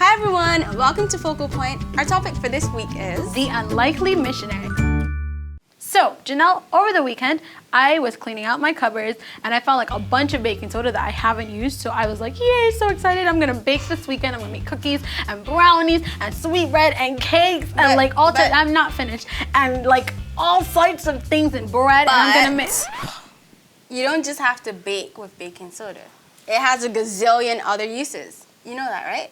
Hi everyone, welcome to Focal Point. Our topic for this week is the unlikely missionary. So, Jenelle, over the weekend, I was cleaning out my cupboards and I found like a bunch of baking soda that I haven't used. So I was like, yay, so excited. I'm gonna bake this weekend. I'm gonna make cookies and brownies and sweet bread and cakes and like all types. I'm not finished. And like all sorts of things and bread. And I'm gonna make. You don't just have to bake with baking soda. It has a gazillion other uses. You know that, right?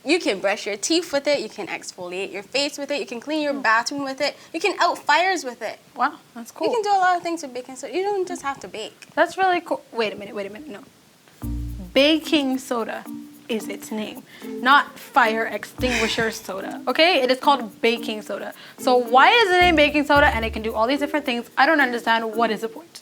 You can brush your teeth with it, you can exfoliate your face with it, you can clean your bathroom with it, you can out fires with it. Wow, that's cool. You can do a lot of things with baking soda. You don't just have to bake. That's really cool. Wait a minute, no. Baking soda is its name, not fire extinguisher soda, okay? It is called baking soda. So why is it named baking soda and it can do all these different things? I don't understand. What is the point?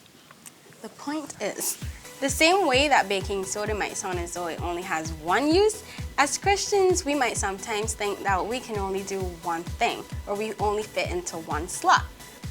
The point is, the same way that baking soda might sound as though it only has one use, as Christians, we might sometimes think that we can only do one thing, or we only fit into one slot.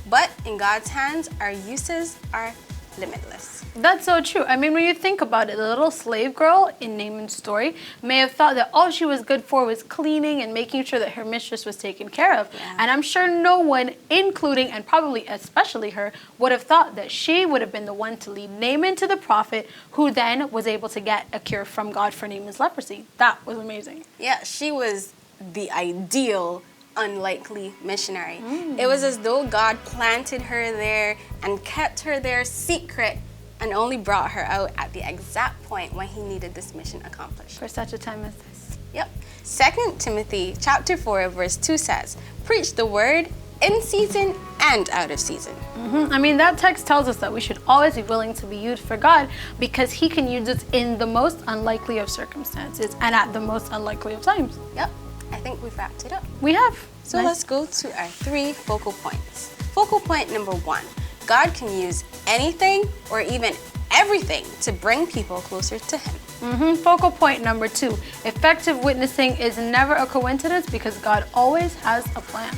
But in God's hands, our uses are limitless. That's so true. I mean, when you think about it, the little slave girl in Naaman's story may have thought that all she was good for was cleaning and making sure that her mistress was taken care of. Yeah. And I'm sure no one, including and probably especially her, would have thought that she would have been the one to lead Naaman to the prophet, who then was able to get a cure from God for Naaman's leprosy. That was amazing. Yeah, she was the ideal unlikely missionary. It was as though God planted her there and kept her there secret and only brought her out at the exact point when he needed this mission accomplished. For such a time as this. Yep. 2 Timothy chapter 4 verse 2 says, "Preach the word in season and out of season." I mean, that text tells us that we should always be willing to be used for God because he can use us in the most unlikely of circumstances and at the most unlikely of times. Yep. I think we've wrapped it up. We have. So let's go to our 3 focal points. Focal point number 1, God can use anything or even everything to bring people closer to him. Focal point number 2, effective witnessing is never a coincidence because God always has a plan.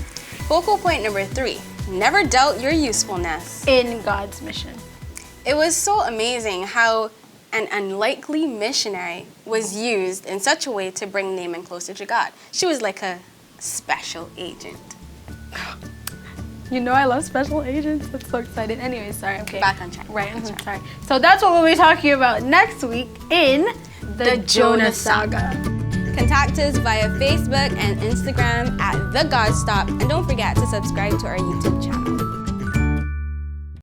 Focal point number 3, never doubt your usefulness in God's mission. It was so amazing how an unlikely missionary was used in such a way to bring Naaman closer to God. She was like a special agent. You know I love special agents. That's so exciting. Anyway, sorry. Okay. Back on track. Right. Sorry. So that's what we'll be talking about next week in the Jonah Saga. Contact us via Facebook and Instagram at The God Stop, and don't forget to subscribe to our YouTube channel.